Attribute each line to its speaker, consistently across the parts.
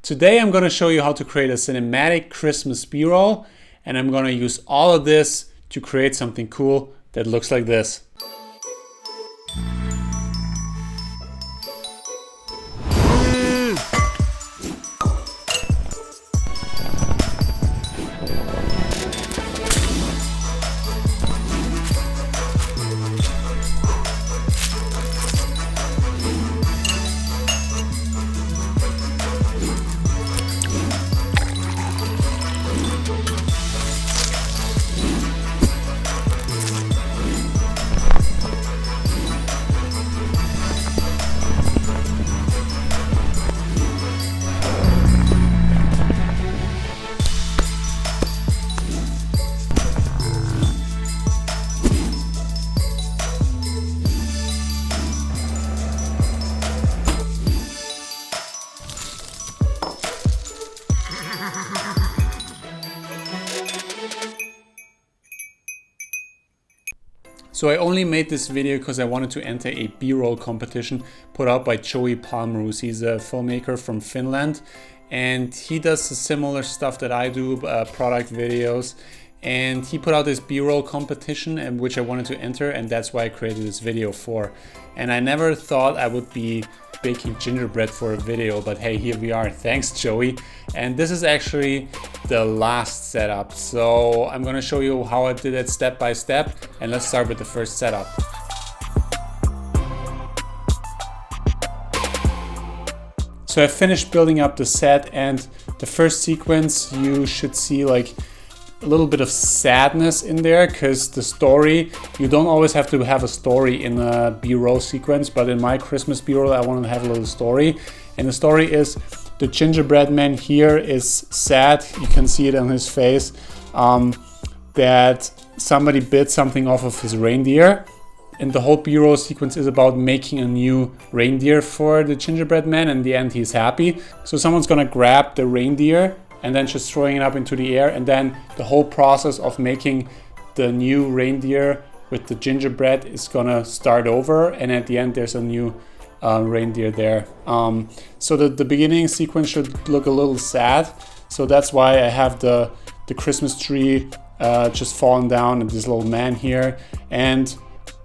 Speaker 1: Today I'm going to show you how to create a cinematic Christmas b-roll, and I'm going to use all of this to create something cool that looks like this. So I only made this video because I wanted to enter a b-roll competition put out by Joey Palmroos. He's a filmmaker from Finland, and he does similar stuff that I do, product videos. And he put out this b-roll competition, and which I wanted to enter, and that's why I created this video for. And I never thought I would be baking gingerbread for a video, but hey, here we are. Thanks, Joey. And this is actually the last setup. So I'm gonna show you how I did it step by step, and let's start with the first setup. So I finished building up the set, and the first sequence you should see like a little bit of sadness in there, because the story, you don't always have to have a story in a b-roll sequence, but in my Christmas b-roll I want to have a little story. And the story is the gingerbread man here is sad, you can see it on his face, that somebody bit something off of his reindeer. And the whole b-roll sequence is about making a new reindeer for the gingerbread man, and in the end he's happy. So someone's gonna grab the reindeer and then just throwing it up into the air, and then the whole process of making the new reindeer with the gingerbread is gonna start over, and at the end there's a new reindeer there. So the beginning sequence should look a little sad, so that's why I have the Christmas tree just falling down and this little man here. And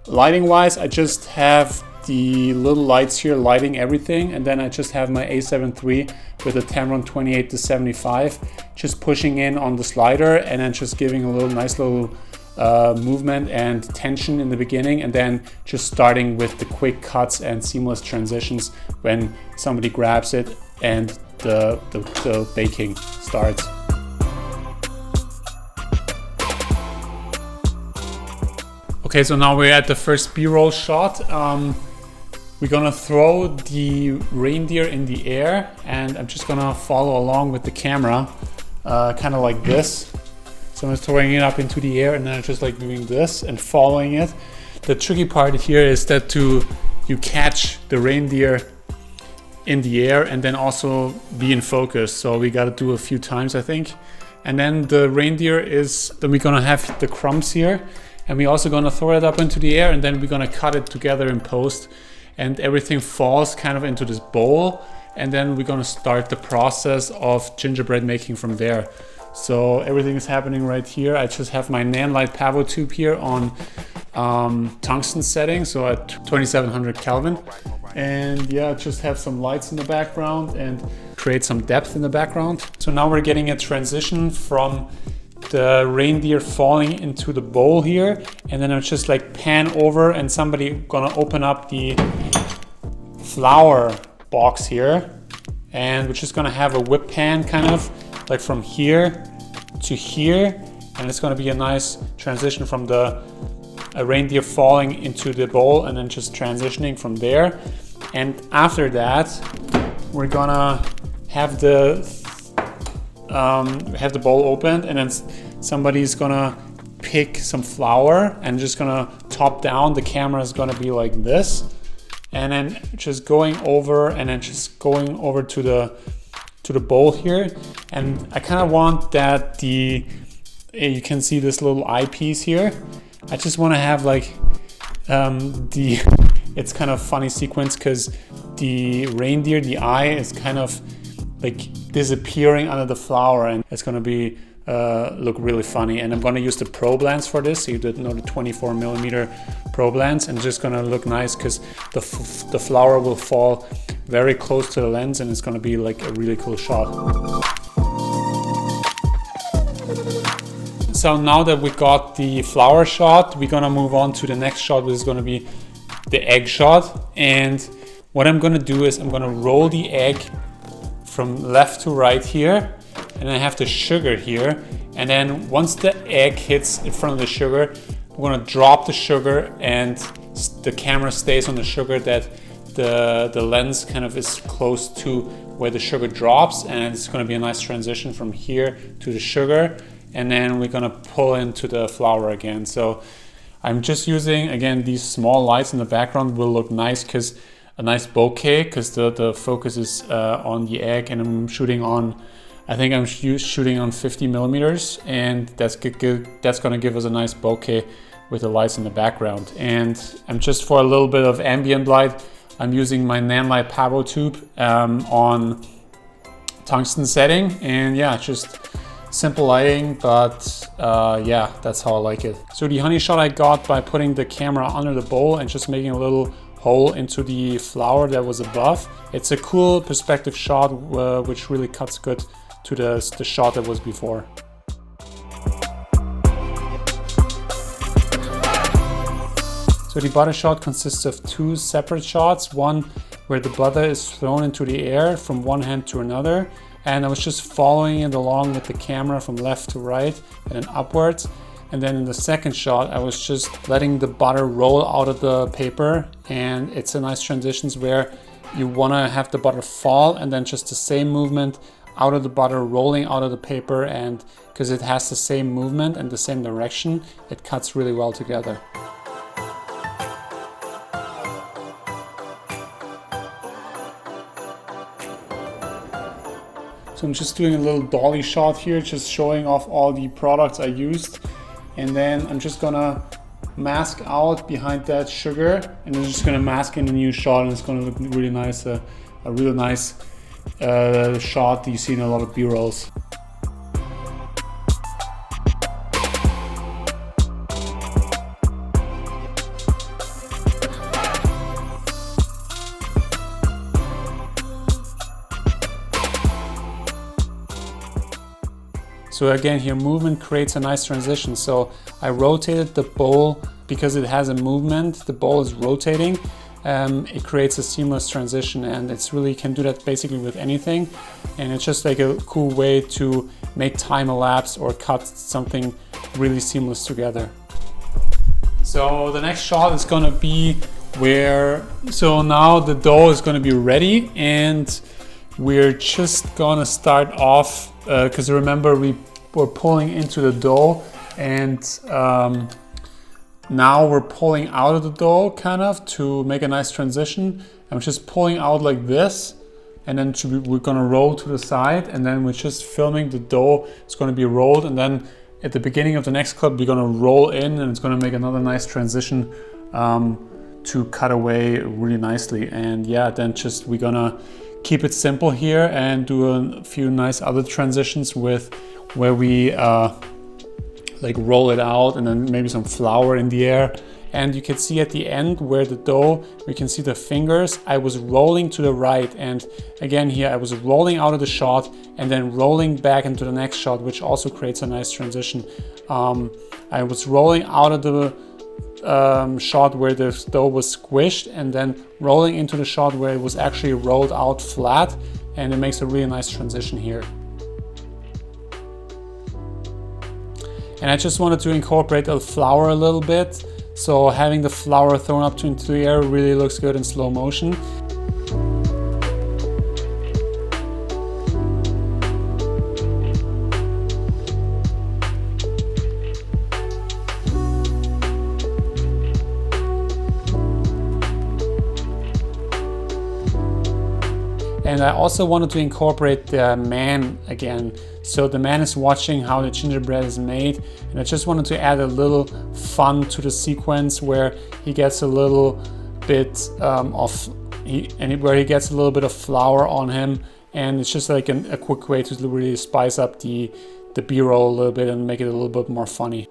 Speaker 1: lighting wise, I just have the little lights here lighting everything, and then I just have my A7 III with a Tamron 28 to 75 just pushing in on the slider, and then just giving a little nice little movement and tension in the beginning, and then just starting with the quick cuts and seamless transitions when somebody grabs it and the baking starts. Okay, so now we're at the first b-roll shot. We're gonna throw the reindeer in the air, and I'm just gonna follow along with the camera, kind of like this. So I'm throwing it up into the air, and then I'm just like doing this and following it. The tricky part here is that you catch the reindeer in the air and then also be in focus. So we gotta do a few times, I think. And then the reindeer then we're gonna have the crumbs here, and we're also gonna throw it up into the air, and then we're gonna cut it together in post, and everything falls kind of into this bowl, and then we're gonna start the process of gingerbread making from there. So everything is happening right here. I just have my Nanlite Pavo tube here on tungsten setting, so at 2700 Kelvin. And yeah, just have some lights in the background and create some depth in the background. So now we're getting a transition from the reindeer falling into the bowl here, and then I just like pan over, and somebody gonna open up the flour box here, and we're just gonna have a whip pan kind of like from here to here, and it's gonna be a nice transition from the reindeer falling into the bowl and then just transitioning from there. And after that we're gonna have the bowl opened, and then somebody's gonna pick some flour and just gonna top down. The camera is gonna be like this, and then just going over, and then just going over to the bowl here. And I kind of want that you can see this little eyepiece here. I just want to have like it's kind of funny sequence, because the reindeer, the eye is kind of like disappearing under the flower, and it's gonna be look really funny. And I'm gonna use the probe lens for this, so you did know the 24mm probe lens, and it's just gonna look nice because the flower will fall very close to the lens, and it's gonna be like a really cool shot. So now that we got the flower shot, we're gonna move on to the next shot, which is gonna be the egg shot. And what I'm gonna do is I'm gonna roll the egg from left to right here, and I have the sugar here. And then once the egg hits in front of the sugar, I'm gonna drop the sugar, and the camera stays on the sugar, that the lens kind of is close to where the sugar drops, and it's gonna be a nice transition from here to the sugar. And then we're gonna pull into the flower again. So I'm just using, again, these small lights in the background will look nice, because a nice bokeh, because the focus is on the egg, and I'm shooting on, I think I'm shooting on 50mm, and that's gonna give us a nice bokeh with the lights in the background. And I'm just, for a little bit of ambient light, I'm using my Nanlite Pavo tube on tungsten setting, and yeah, just simple lighting, but yeah, that's how I like it. So the honey shot I got by putting the camera under the bowl and just making a little hole into the flower that was above. It's a cool perspective shot, which really cuts good to the shot that was before. So the butter shot consists of two separate shots, one where the butter is thrown into the air from one hand to another, and I was just following it along with the camera from left to right and then upwards. And then in the second shot, I was just letting the butter roll out of the paper, and it's a nice transitions where you wanna have the butter fall, and then just the same movement out of the butter rolling out of the paper, and because it has the same movement and the same direction, it cuts really well together. So I'm just doing a little dolly shot here, just showing off all the products I used. And then I'm just gonna mask out behind that sugar, and I'm just gonna mask in a new shot, and it's gonna look really nice, a really nice shot that you see in a lot of B-rolls. So again, here movement creates a nice transition. So I rotated the bowl because it has a movement, the bowl is rotating. It creates a seamless transition, and it's really, you can do that basically with anything. And it's just like a cool way to make time elapse or cut something really seamless together. So the next shot is gonna be where, so now the dough is gonna be ready, and we're just gonna start off, because remember we were pulling into the dough, and now we're pulling out of the dough kind of to make a nice transition. I'm just pulling out like this, and then we're gonna roll to the side, and then we're just filming the dough. It's gonna be rolled, and then at the beginning of the next clip we're gonna roll in, and it's gonna make another nice transition to cut away really nicely. And yeah, then just we're gonna keep it simple here and do a few nice other transitions with where we like roll it out, and then maybe some flour in the air. And you can see at the end where the dough, we can see the fingers. I was rolling to the right, and again here I was rolling out of the shot and then rolling back into the next shot, which also creates a nice transition. I was rolling out of the shot where the dough was squished, and then rolling into the shot where it was actually rolled out flat, and it makes a really nice transition here. And I just wanted to incorporate the flour a little bit, so having the flour thrown up into the air really looks good in slow motion. And I also wanted to incorporate the man again. So the man is watching how the gingerbread is made, and I just wanted to add a little fun to the sequence where he gets a little bit where he gets a little bit of flour on him, and it's just like a quick way to really spice up the B-roll a little bit and make it a little bit more funny.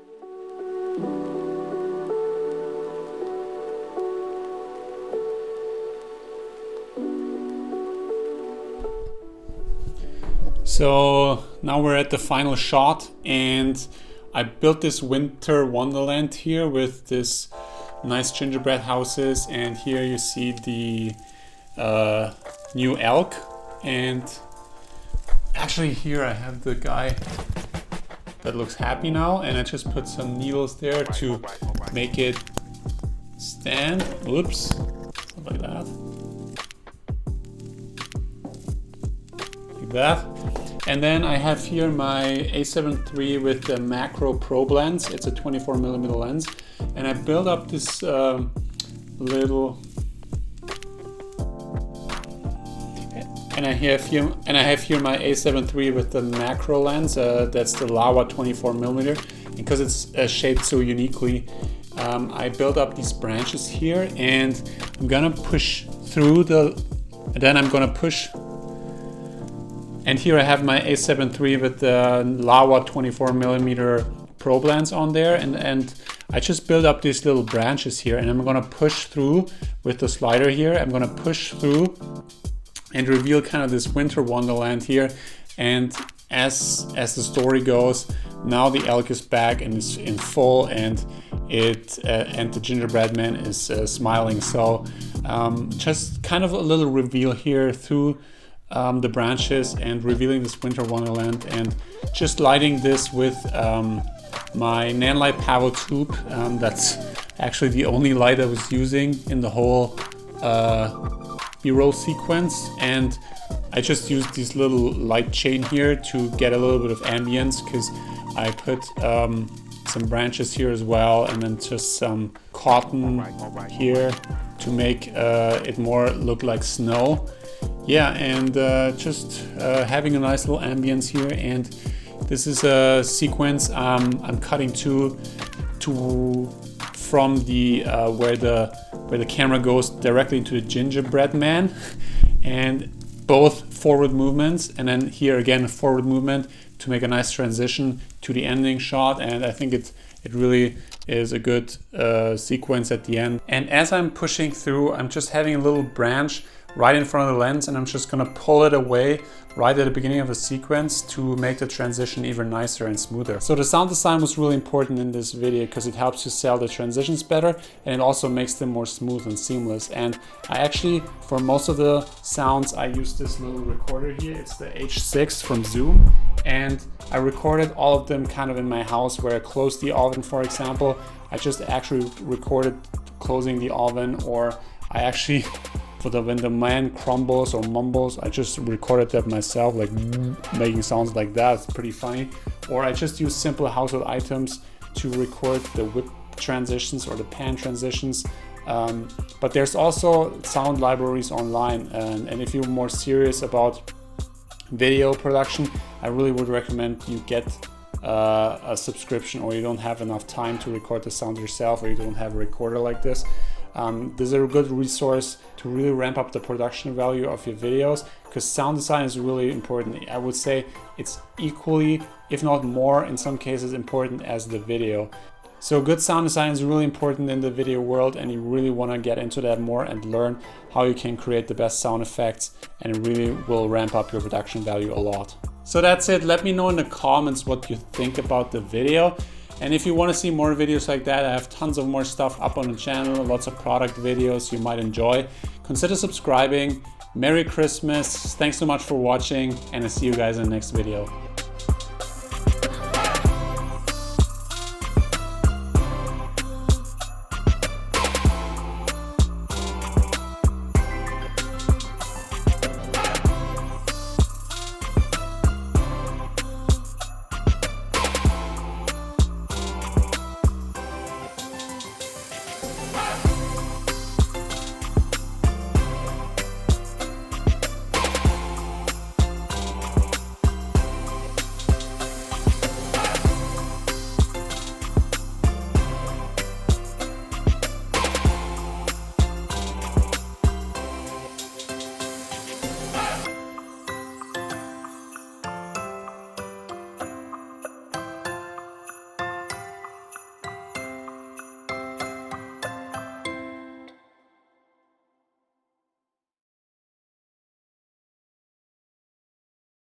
Speaker 1: So now we're at the final shot, and I built this winter wonderland here with this nice gingerbread houses, and here you see the new elk, and actually here I have the guy that looks happy now, and I just put some needles there to make it stand. Oops, like that. Like that. And then I have here my A7 III with the macro probe lens. It's a 24mm lens, and I built up this little. And I have here my A7 III with the macro lens. That's the Laowa 24mm. Because it's shaped so uniquely, I built up these branches here, and I'm gonna push through the. And then I'm gonna push. And here I have my A7 III with the Laowa 24mm probe lens on there, and I just built up these little branches here, and I'm gonna push through with the slider here. I'm gonna push through and reveal kind of this winter wonderland here. And as the story goes, now the elk is back and is in full, and the gingerbread man is smiling. So just kind of a little reveal here through the branches and revealing this winter wonderland, and just lighting this with my Nanlite Pavo tube. That's actually the only light I was using in the whole B-roll sequence, and I just used this little light chain here to get a little bit of ambience, because I put some branches here as well, and then just some cotton here to make it more look like snow. Yeah, and just having a nice little ambience here. And this is a sequence I'm cutting to from the where the camera goes directly into the gingerbread man, and both forward movements, and then here again a forward movement to make a nice transition to the ending shot. And I think it really is a good sequence at the end. And as I'm pushing through, I'm just having a little branch right in front of the lens, and I'm just gonna pull it away right at the beginning of the sequence to make the transition even nicer and smoother. So the sound design was really important in this video, because it helps you sell the transitions better, and it also makes them more smooth and seamless. And I actually, for most of the sounds, I used this little recorder here. It's the H6 from Zoom, and I recorded all of them kind of in my house where I closed the oven, for example. I just actually recorded closing the oven, or I actually when the man crumbles or mumbles, I just recorded that myself, like making sounds like that. It's pretty funny. Or I just use simple household items to record the whip transitions or the pan transitions. But there's also sound libraries online, and if you're more serious about video production, I really would recommend you get a subscription, or you don't have enough time to record the sound yourself, or you don't have a recorder like this. This is a good resource to really ramp up the production value of your videos, because sound design is really important. I would say it's equally, if not more, in some cases important as the video. So good sound design is really important in the video world, and you really want to get into that more and learn how you can create the best sound effects, and it really will ramp up your production value a lot. So that's it. Let me know in the comments what you think about the video. And if you want to see more videos like that, I have tons of more stuff up on the channel, lots of product videos you might enjoy. Consider subscribing. Merry Christmas. Thanks so much for watching, and I'll see you guys in the next video.